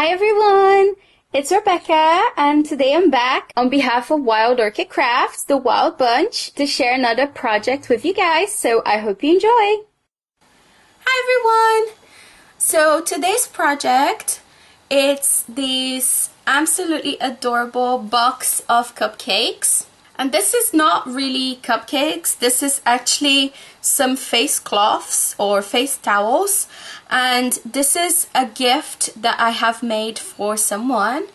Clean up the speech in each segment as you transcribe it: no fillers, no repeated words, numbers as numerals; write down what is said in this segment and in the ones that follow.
Hi everyone, it's Rebecca and today I'm back on behalf of Wild Orchid Crafts, the Wild Bunch, to share another project with you guys, so I hope you enjoy. Hi everyone! So today's project, it's this absolutely adorable box of cupcakes. And this is not really cupcakes, this is actually some face cloths or face towels. And this is a gift that I have made for someone.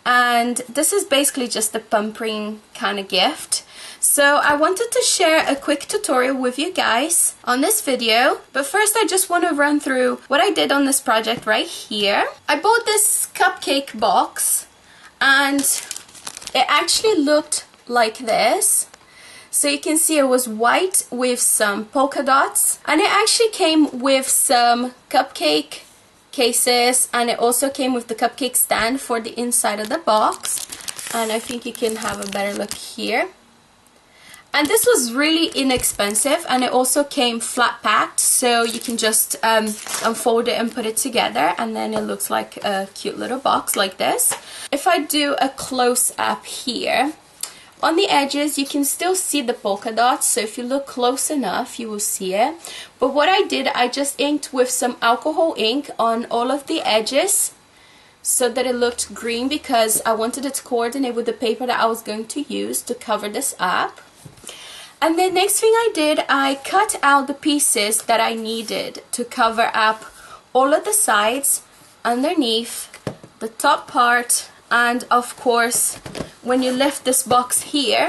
And this is basically just a pampering kind of gift. So I wanted to share a quick tutorial with you guys on this video. But first I just want to run through what I did on this project right here. I bought this cupcake box and it actually looked like this. So you can see it was white with some polka dots, and it actually came with some cupcake cases, and it also came with the cupcake stand for the inside of the box. And I think you can have a better look here. And this was really inexpensive, and it also came flat packed, so you can just unfold it and put it together, and then it looks like a cute little box like this. If I do a close-up here, on the edges you can still see the polka dots, so if you look close enough you will see it. But what I did, I just inked with some alcohol ink on all of the edges so that it looked green, because I wanted it to coordinate with the paper that I was going to use to cover this up. And the next thing I did, I cut out the pieces that I needed to cover up all of the sides, underneath, the top part, and of course when you lift this box here,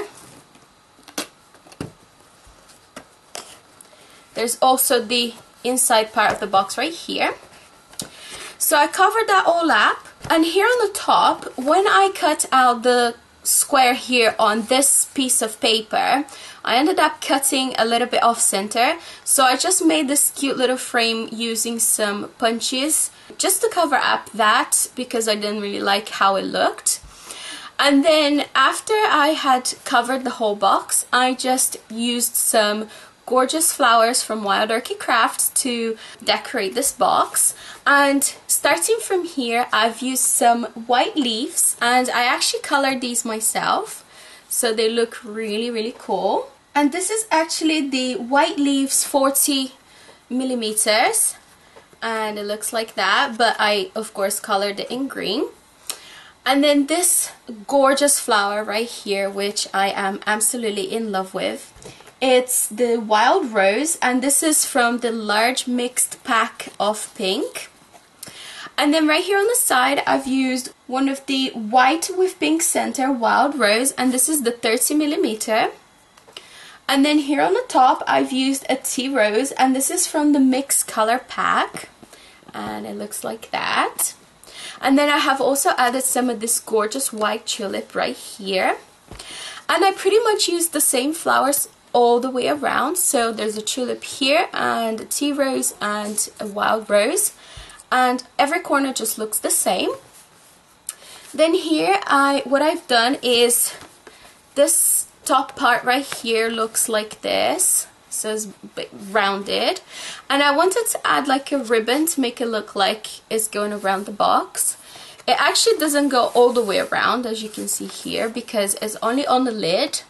there's also the inside part of the box right here. So I covered that all up, and here on the top, when I cut out the square here on this piece of paper, I ended up cutting a little bit off center, so I just made this cute little frame using some punches just to cover up that, because I didn't really like how it looked. And then after I had covered the whole box, I just used some gorgeous flowers from Wild Orchid Crafts to decorate this box. And starting from here, I've used some white leaves, and I actually colored these myself, so they look really cool. And this is actually the white leaves 40 millimeters, and it looks like that, but I of course colored it in green. And then this gorgeous flower right here, which I am absolutely in love with, it's the wild rose, and this is from the large mixed pack of pink. And then right here on the side, I've used one of the white with pink center wild rose, and this is the 30 millimeter. And then here on the top, I've used a tea rose, and this is from the mixed color pack, and it looks like that. And then I have also added some of this gorgeous white tulip right here. And I pretty much used the same flowers all the way around. So there's a tulip here, and a tea rose, and a wild rose. And every corner just looks the same. Then here, what I've done is this top part right here looks like this. So it's a bit rounded, and I wanted to add like a ribbon to make it look like it's going around the box. It actually doesn't go all the way around, as you can see here, because it's only on the lid.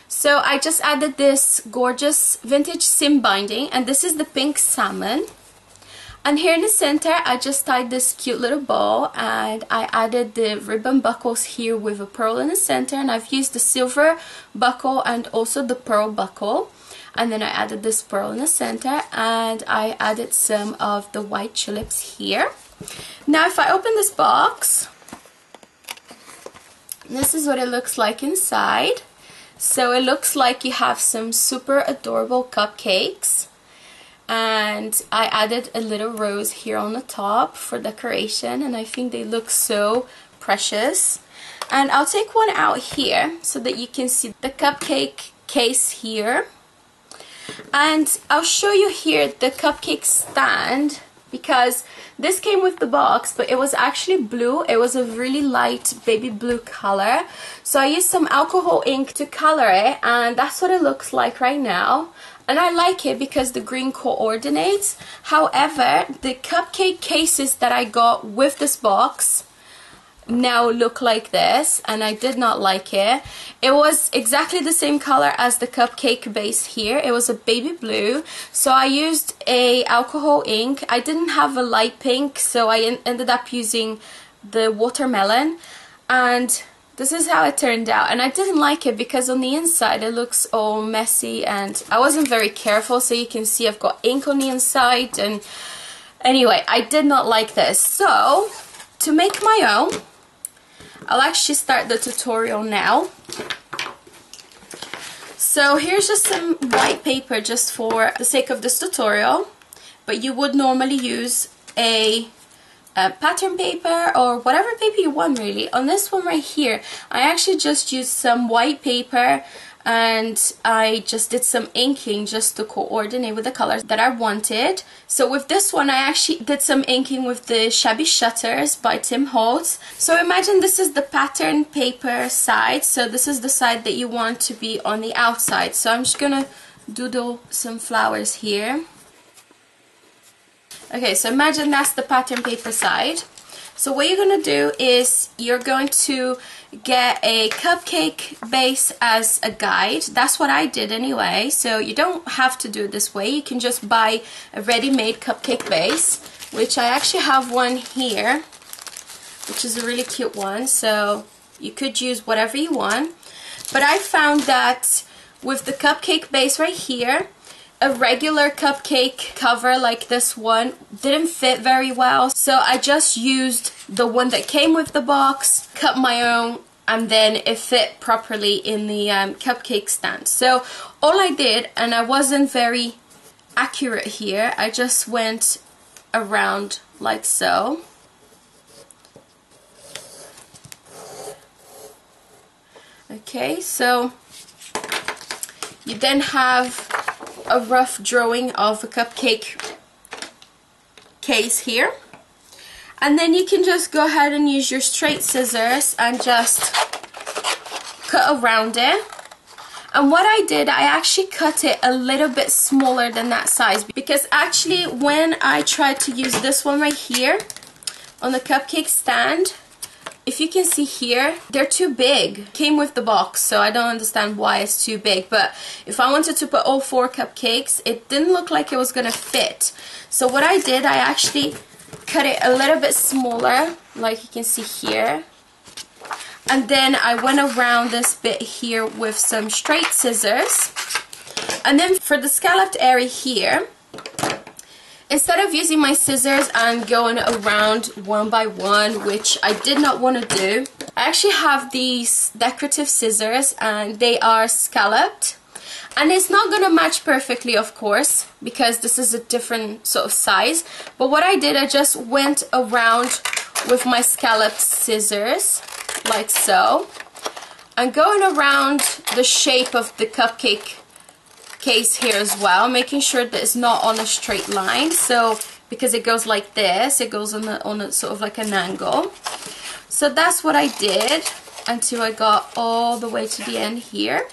So I just added this gorgeous vintage sim binding, and this is the pink salmon. And here in the center, I just tied this cute little bow, and I added the ribbon buckles here with a pearl in the center, and I've used the silver buckle and also the pearl buckle. And then I added this pearl in the center, and I added some of the white tulips here. Now if I open this box, this is what it looks like inside. So it looks like you have some super adorable cupcakes. And I added a little rose here on the top for decoration, and I think they look so precious. And I'll take one out here so that you can see the cupcake case here. And I'll show you here the cupcake stand, because this came with the box, but it was actually blue. It was a really light baby blue color. So I used some alcohol ink to color it, and that's what it looks like right now. and I like it because the green coordinates. However, the cupcake cases that I got with this box now look like this, and I did not like it. It was exactly the same color as the cupcake base here. It was a baby blue, so I used a alcohol ink. I didn't have a light pink, so I ended up using the watermelon, and this is how it turned out. And I didn't like it because on the inside it looks all messy, and I wasn't very careful, so you can see I've got ink on the inside. And anyway, I did not like this. So to make my own, I'll actually start the tutorial now. So here's just some white paper just for the sake of this tutorial, but you would normally use a pattern paper or whatever paper you want really. On this one right here, I actually just used some white paper, and I just did some inking just to coordinate with the colors that I wanted. So with this one I actually did some inking with the Shabby Shutters by Tim Holtz. So imagine this is the pattern paper side, so this is the side that you want to be on the outside. So I'm just gonna doodle some flowers here. Okay, so imagine that's the pattern paper side. So what you're going to do is you're going to get a cupcake base as a guide. That's what I did anyway, so you don't have to do it this way. You can just buy a ready-made cupcake base, which I actually have one here, which is a really cute one, so you could use whatever you want. But I found that with the cupcake base right here, a regular cupcake cover like this one didn't fit very well, so I just used the one that came with the box, cut my own, and then it fit properly in the cupcake stand. So all I did, and I wasn't very accurate here, I just went around like so. Okay, so you then have a rough drawing of a cupcake case here, and then you can just go ahead and use your straight scissors and just cut around it. And what I did, I actually cut it a little bit smaller than that size, because actually when I tried to use this one right here on the cupcake stand, if you can see here, they're too big. Came with the box, so I don't understand why it's too big. But if I wanted to put all 4 cupcakes, it didn't look like it was gonna fit. So what I did, I actually cut it a little bit smaller, like you can see here. And then I went around this bit here with some straight scissors. And then for the scalloped area here, instead of using my scissors and going around one by one, which I did not want to do, I actually have these decorative scissors, and they are scalloped. And it's not going to match perfectly, of course, because this is a different sort of size. But what I did, I just went around with my scalloped scissors, like so. And going around the shape of the cupcake case here as well, making sure that it's not on a straight line. So because it goes like this, it goes on a sort of like an angle. So that's what I did until I got all the way to the end here.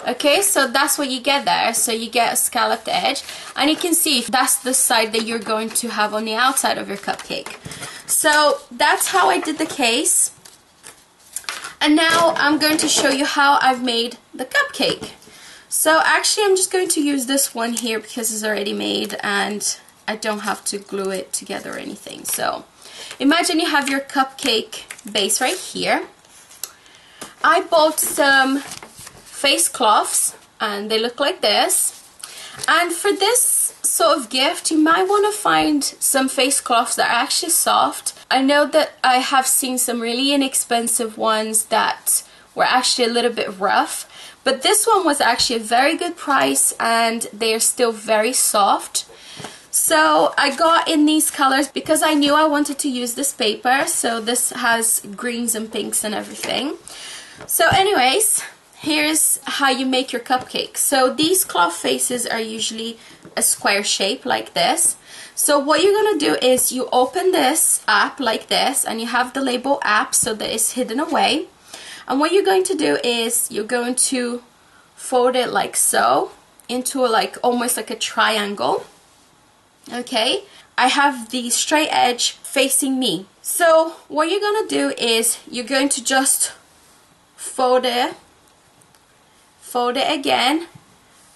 Okay, so that's what you get there. So you get a scalloped edge, and you can see that's the side that you're going to have on the outside of your cupcake. So that's how I did the case. And now I'm going to show you how I've made the cupcake. So actually I'm just going to use this one here because it's already made and I don't have to glue it together or anything. So imagine you have your cupcake base right here. I bought some face cloths and they look like this. And for this sort of gift, you might want to find some face cloths that are actually soft. I know that I have seen some really inexpensive ones that were actually a little bit rough, but this one was actually a very good price and they are still very soft. So I got in these colors because I knew I wanted to use this paper. So this has greens and pinks and everything. So anyways, here's how you make your cupcake. So these cloth faces are usually a square shape like this. So what you're going to do is you open this up like this, and you have the label app so that it's hidden away. And what you're going to do is you're going to fold it like so into like almost like a triangle. Okay, I have the straight edge facing me. So what you're gonna do is you're going to just fold it again,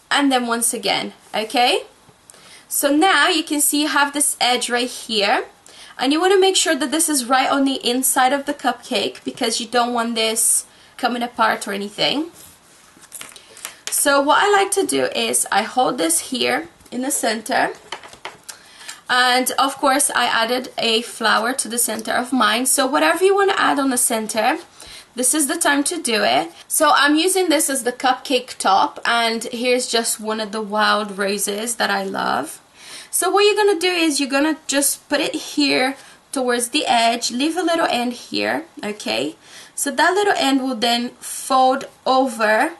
and then once again. Okay, so now you can see you have this edge right here, and you want to make sure that this is right on the inside of the cupcake because you don't want this coming apart or anything. So what I like to do is I hold this here in the center, and of course I added a flower to the center of mine. So whatever you want to add on the center, this is the time to do it. So I'm using this as the cupcake top, and here's just one of the wild roses that I love. So what you're gonna do is you're gonna just put it here towards the edge, leave a little end here, okay? So that little end will then fold over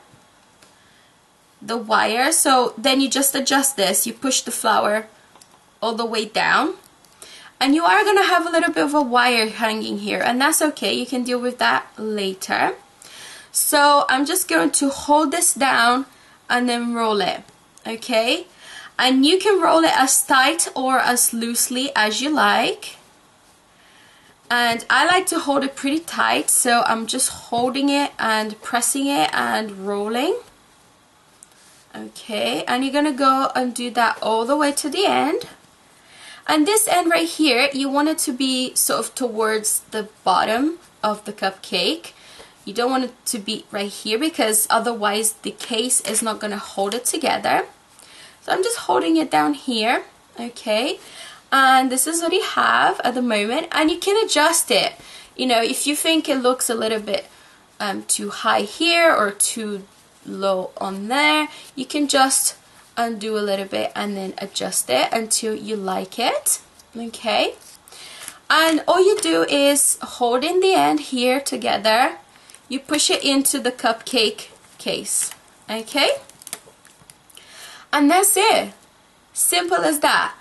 the wire. So then you just adjust this, you push the flower all the way down, and you are gonna have a little bit of a wire hanging here, and that's okay, you can deal with that later. So I'm just going to hold this down and then roll it, okay? And you can roll it as tight or as loosely as you like, and I like to hold it pretty tight, so I'm just holding it and pressing it and rolling. Okay, and you're gonna go and do that all the way to the end. And this end right here, you want it to be sort of towards the bottom of the cupcake. You don't want it to be right here because otherwise the case is not gonna hold it together. So I'm just holding it down here, okay? And this is what you have at the moment, and you can adjust it. You know, if you think it looks a little bit too high here or too low on there, you can just undo a little bit and then adjust it until you like it, okay? And all you do is hold in the end here together, you push it into the cupcake case, okay? And that's it, simple as that.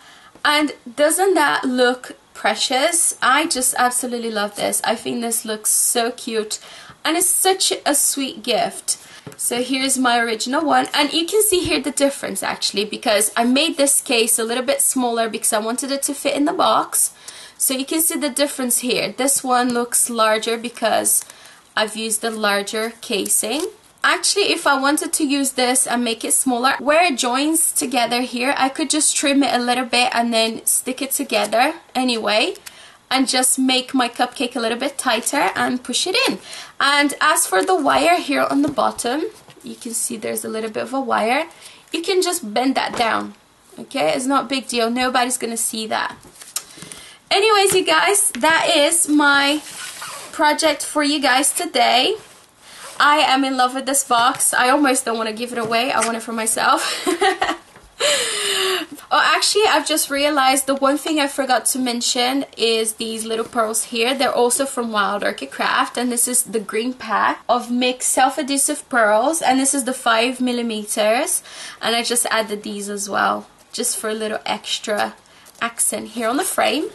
And doesn't that look precious? I just absolutely love this. I think this looks so cute, and it's such a sweet gift. So here's my original one, and you can see here the difference actually, because I made this case a little bit smaller because I wanted it to fit in the box. So you can see the difference here. This one looks larger because I've used the larger casing. Actually, if I wanted to use this and make it smaller, where it joins together here, I could just trim it a little bit and then stick it together anyway, and just make my cupcake a little bit tighter and push it in. And as for the wire here on the bottom, you can see there's a little bit of a wire. You can just bend that down, okay? It's not a big deal, nobody's gonna see that. Anyways, you guys, that is my project for you guys today. I am in love with this box. I almost don't want to give it away. I want it for myself. Oh, actually, I've just realized the one thing I forgot to mention is these little pearls here. They're also from Wild Orchid Craft, and this is the green pack of mixed self-adhesive pearls, and this is the 5mm, and I just added these as well, just for a little extra accent here on the frame.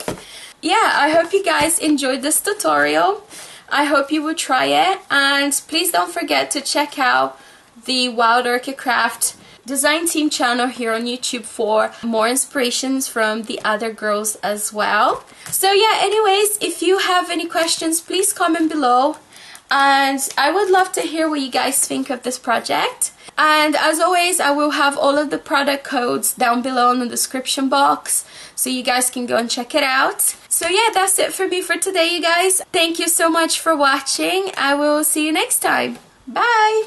Yeah, I hope you guys enjoyed this tutorial. I hope you will try it, and please don't forget to check out the Wild Orchid Craft design team channel here on YouTube for more inspirations from the other girls as well. So yeah, anyways, if you have any questions, please comment below, and I would love to hear what you guys think of this project. And as always, I will have all of the product codes down below in the description box, so you guys can go and check it out. So yeah, that's it for me for today, you guys. Thank you so much for watching. I will see you next time. Bye!